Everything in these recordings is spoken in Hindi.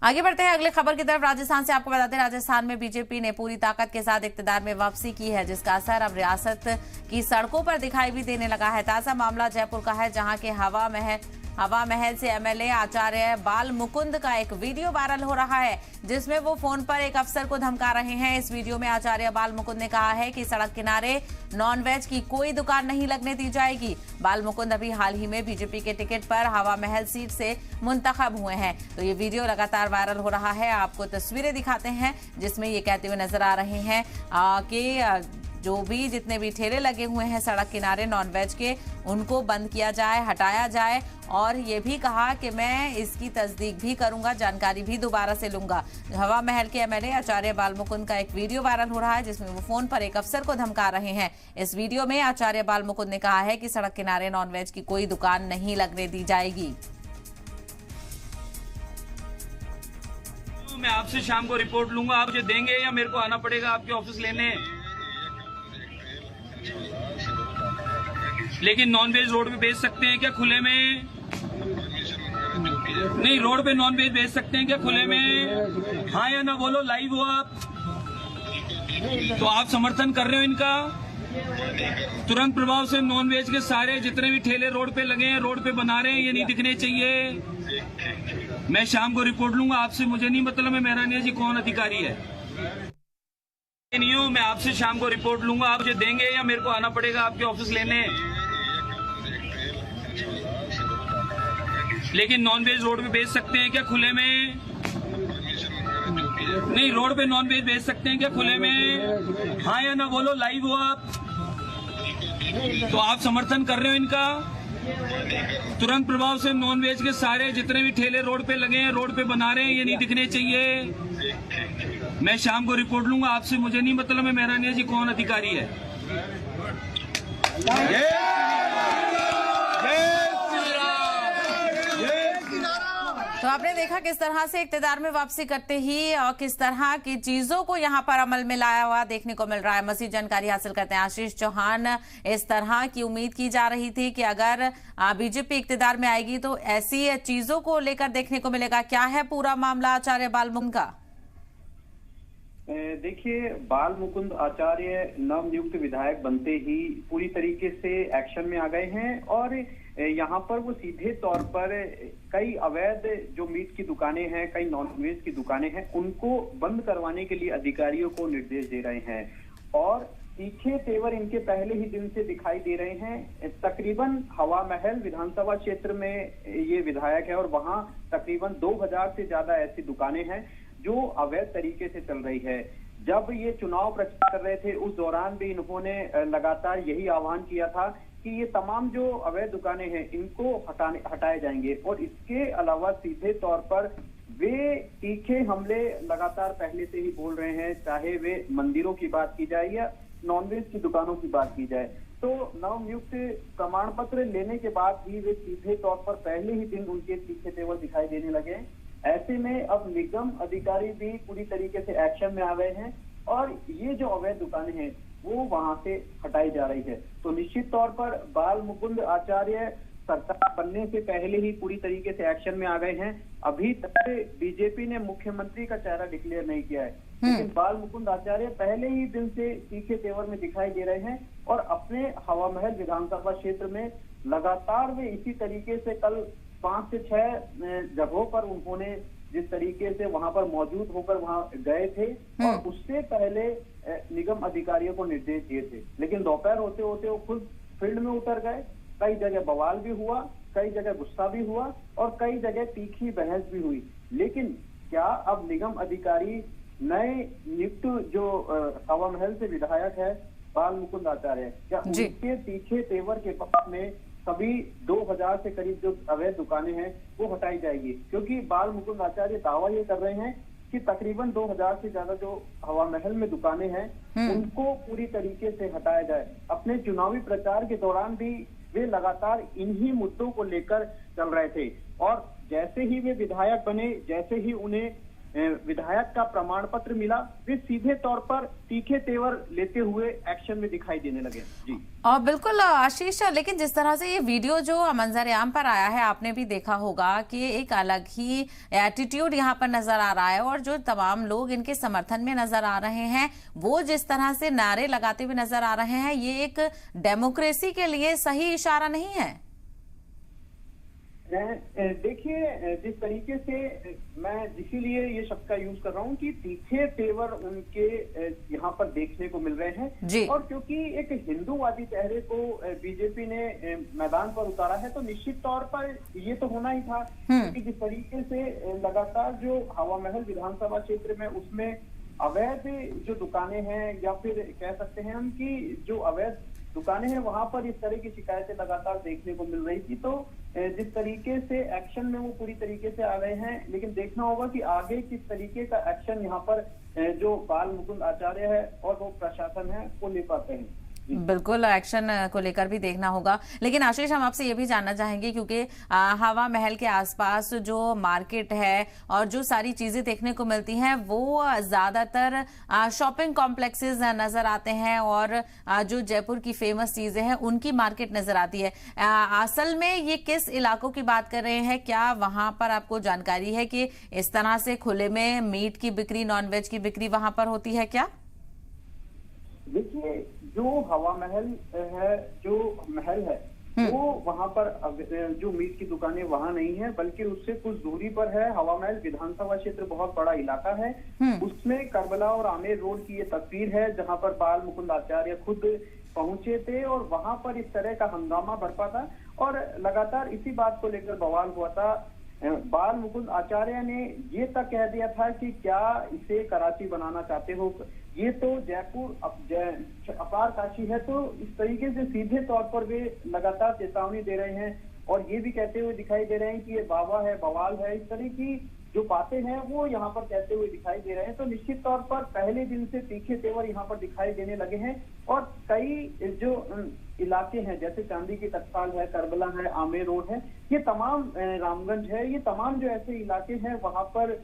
आगे बढ़ते हैं अगले खबर की तरफ। राजस्थान से आपको बताते हैं, राजस्थान में बीजेपी ने पूरी ताकत के साथ इक्तिदार में वापसी की है, जिसका असर अब रियासत की सड़कों पर दिखाई भी देने लगा है। ताजा मामला जयपुर का है, जहां के हवा महल से एमएलए आचार्य बाल मुकुंद का एक वीडियो वायरल हो रहा है, जिसमें वो फोन पर एक अफसर को धमका रहे हैं। इस वीडियो में आचार्य बाल मुकुंद ने कहा है कि सड़क किनारे नॉनवेज की कोई दुकान नहीं लगने दी जाएगी। बाल मुकुंद अभी हाल ही में बीजेपी के टिकट पर हवा महल सीट से मुंतखब हुए हैं, तो ये वीडियो लगातार वायरल हो रहा है। आपको तस्वीरें दिखाते हैं जिसमें ये कहते हुए नजर आ रहे हैं कि जो भी जितने भी ठेले लगे हुए हैं सड़क किनारे नॉनवेज के, उनको बंद किया जाए, हटाया जाए। और ये भी कहा कि मैं इसकी तस्दीक भी करूंगा, जानकारी भी दोबारा से लूंगा। हवा महल के एमएलए आचार्य बाल मुकुंद का एक वीडियो वायरल हो रहा है, जिसमें वो फोन पर एक अफसर को धमका रहे हैं। इस वीडियो में आचार्य बाल मुकुंद ने कहा है कि सड़क किनारे नॉनवेज की कोई दुकान नहीं लगने दी जाएगी। मैं आपसे शाम को रिपोर्ट लूंगा, आप मुझे देंगे या मेरे को आना पड़ेगा आपके ऑफिस लेने? लेकिन नॉनवेज रोड पे बेच सकते हैं क्या खुले में? नहीं, रोड पे नॉनवेज बेच सकते हैं क्या खुले में? हाँ या ना बोलो, लाइव हो आप, तो आप समर्थन कर रहे हो इनका? तुरंत प्रभाव से नॉनवेज के सारे जितने भी ठेले रोड पे लगे हैं, रोड पे बना रहे हैं, ये नहीं दिखने चाहिए। मैं शाम को रिपोर्ट लूंगा आपसे, मुझे नहीं मतलब है मेहरानिया जी कौन अधिकारी है, नहीं हूँ। मैं आपसे शाम को रिपोर्ट लूंगा, आप मुझे देंगे या मेरे को आना पड़ेगा आपके ऑफिस लेने? लेकिन नॉनवेज रोड पे बेच सकते हैं क्या खुले में? नहीं, रोड पे नॉनवेज बेच सकते हैं क्या खुले में? हाँ या ना बोलो, लाइव हो आप, तो आप समर्थन कर रहे हो इनका? तुरंत प्रभाव से नॉनवेज के सारे जितने भी ठेले रोड पे लगे हैं, रोड पे बना रहे हैं, ये नहीं दिखने चाहिए। मैं शाम को रिपोर्ट लूंगा आपसे, मुझे नहीं मतलब है मेहरानिया जी कौन अधिकारी है। तो आपने देखा किस तरह से इक्तिदार में वापसी करते ही और किस तरह की चीजों को यहाँ पर अमल में लाया हुआ देखने को मिल रहा है। मजीद जानकारी हासिल करते हैं। आशीष चौहान, इस तरह की उम्मीद की जा रही थी कि अगर बीजेपी इक्तिदार में आएगी तो ऐसी चीजों को लेकर देखने को मिलेगा। क्या है पूरा मामला आचार्य बाल मुकुंद का? देखिए, बाल मुकुंद आचार्य नवनियुक्त विधायक बनते ही पूरी तरीके से एक्शन में आ गए हैं और यहाँ पर वो सीधे तौर पर कई अवैध जो मीट की दुकानें हैं, कई नॉनवेज की दुकानें हैं, उनको बंद करवाने के लिए अधिकारियों को निर्देश दे रहे हैं और तीखे तेवर इनके पहले ही दिन से दिखाई दे रहे हैं। तकरीबन हवा महल विधानसभा क्षेत्र में ये विधायक है और वहाँ तकरीबन 2000 से ज्यादा ऐसी दुकानें हैं जो अवैध तरीके से चल रही है। जब ये चुनाव प्रचार कर रहे थे उस दौरान भी इन्होंने लगातार यही आह्वान किया था कि ये तमाम जो अवैध दुकानें हैं इनको हटाए जाएंगे और इसके अलावा सीधे तौर पर वे तीखे हमले लगातार पहले से ही बोल रहे हैं, चाहे वे मंदिरों की बात की जाए या नॉनवेज की दुकानों की बात की जाए। तो नवनियुक्त प्रमाण पत्र लेने के बाद भी वे सीधे तौर पर पहले ही दिन उनके तीखे तेवर दिखाई देने लगे। ऐसे में अब निगम अधिकारी भी पूरी तरीके से एक्शन में आ गए हैं और ये जो अवैध दुकानें हैं वो वहां से हटाई जा रही है। तो निश्चित तौर पर बाल मुकुंद आचार्य सरकार बनने से पहले ही पूरी तरीके से एक्शन में आ गए हैं। अभी तक बीजेपी ने मुख्यमंत्री का चेहरा डिक्लेयर नहीं किया है, लेकिन बाल मुकुंद आचार्य पहले ही दिन से तीखे तेवर में दिखाई दे रहे हैं और अपने हवा महल विधानसभा क्षेत्र में लगातार वे इसी तरीके से कल 5 से 6 जगहों पर उन्होंने जिस तरीके से वहां पर मौजूद होकर वहां गए थे और उससे पहले निगम अधिकारियों को निर्देश दिए थे, लेकिन दोपहर होते होते वो खुद फील्ड में उतर गए। कई जगह बवाल भी हुआ, कई जगह गुस्सा भी हुआ और कई जगह तीखी बहस भी हुई। लेकिन क्या अब निगम अधिकारी नए नियुक्त जो हवा महल से विधायक है बाल मुकुंद आचार्य, क्या उनके तीखे तेवर के पक्ष में सभी 2000 से करीब जो अवैध दुकानें हैं वो हटाई जाएगी? क्योंकि बाल मुकुंद आचार्य दावा ये कर रहे हैं कि तकरीबन 2000 से ज्यादा जो हवा महल में दुकानें हैं उनको पूरी तरीके से हटाया जाए। अपने चुनावी प्रचार के दौरान भी वे लगातार इन्हीं मुद्दों को लेकर चल रहे थे और जैसे ही वे विधायक बने, जैसे ही उन्हें विधायक का प्रमाण पत्र मिला, वे सीधे तौर पर तीखे तेवर लेते हुए एक्शन में दिखाई देने लगे। जी और बिल्कुल आशीष, लेकिन जिस तरह से ये वीडियो जो मंजर आम पर आया है, आपने भी देखा होगा कि एक अलग ही एटीट्यूड यहाँ पर नजर आ रहा है और जो तमाम लोग इनके समर्थन में नजर आ रहे हैं वो जिस तरह से नारे लगाते हुए नजर आ रहे हैं, ये एक डेमोक्रेसी के लिए सही इशारा नहीं है। देखिए, जिस तरीके से मैं इसीलिए ये शब्द का यूज कर रहा हूँ कि तीखे तेवर उनके यहाँ पर देखने को मिल रहे हैं जी। और क्योंकि एक हिंदूवादी चेहरे को बीजेपी ने मैदान पर उतारा है तो निश्चित तौर पर ये तो होना ही था, क्योंकि जिस तरीके से लगातार जो हवा महल विधानसभा क्षेत्र में उसमें अवैध जो दुकानें हैं या फिर कह सकते हैं हम कि जो अवैध दुकानें हैं वहां पर इस तरह की शिकायतें लगातार देखने को मिल रही थी। तो जिस तरीके से एक्शन में वो पूरी तरीके से आ गए हैं, लेकिन देखना होगा कि आगे किस तरीके का एक्शन यहाँ पर जो बाल मुकुंद आचार्य है और वो प्रशासन है वो ले पाते हैं। बिल्कुल, एक्शन को लेकर भी देखना होगा। लेकिन आशीष, हम आपसे ये भी जानना चाहेंगे क्योंकि हवा महल के आसपास जो मार्केट है और जो सारी चीजें देखने को मिलती हैं वो ज्यादातर शॉपिंग कॉम्प्लेक्सेस नजर आते हैं और जो जयपुर की फेमस चीजें हैं उनकी मार्केट नजर आती है। असल में ये किस इलाकों की बात कर रहे हैं? क्या वहां पर आपको जानकारी है कि इस तरह से खुले में मीट की बिक्री, नॉनवेज की बिक्री वहां पर होती है क्या? देखिए, जो हवा महल है, जो महल है वो वहां पर जो मीट की दुकानें वहां नहीं है, बल्कि उससे कुछ दूरी पर है। हवा महल विधानसभा क्षेत्र बहुत बड़ा इलाका है, उसमें करबला और आमेर रोड की ये तस्वीर है जहां पर बाल मुकुंद आचार्य खुद पहुंचे थे और वहां पर इस तरह का हंगामा बरपा था और लगातार इसी बात को लेकर बवाल हुआ था। बाल मुकुंद आचार्य ने ये तक कह दिया था कि क्या इसे कराची बनाना चाहते हो, ये तो जयपुर अपार काशी है। तो इस तरीके से सीधे तौर पर वे लगातार चेतावनी दे रहे हैं और ये भी कहते हुए दिखाई दे रहे हैं कि ये बाबा है, बवाल है, इस तरह की जो बातें हैं वो यहाँ पर कहते हुए दिखाई दे रहे हैं। तो निश्चित तौर पर पहले दिन से तीखे तेवर यहाँ पर दिखाई देने लगे हैं और कई जो इलाके हैं जैसे चांदी की टकसाल है, करबला है, आमेर रोड है, ये तमाम रामगंज है, ये तमाम जो ऐसे इलाके हैं वहां पर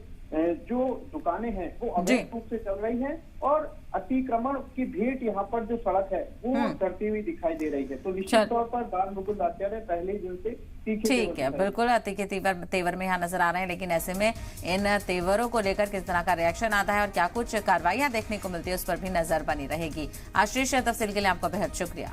जो दुकानें हैं वो अवैध रूप से चल रही हैं और अतिक्रमण की भेंट यहाँ पर जो सड़क है वो चढ़ती हुई दिखाई दे रही है। तो निश्चित तौर पर बाल मुकुंद आचार्य पहले दिन से ठीक है, बिल्कुल तीखे तेवर में यहाँ नजर आ रहे हैं। लेकिन ऐसे में इन तेवरों को लेकर किस तरह का रिएक्शन आता है और क्या कुछ कार्रवाइयां देखने को मिलती है उस पर भी नजर बनी रहेगी। आशीष, तफसील के लिए आपका बेहद शुक्रिया।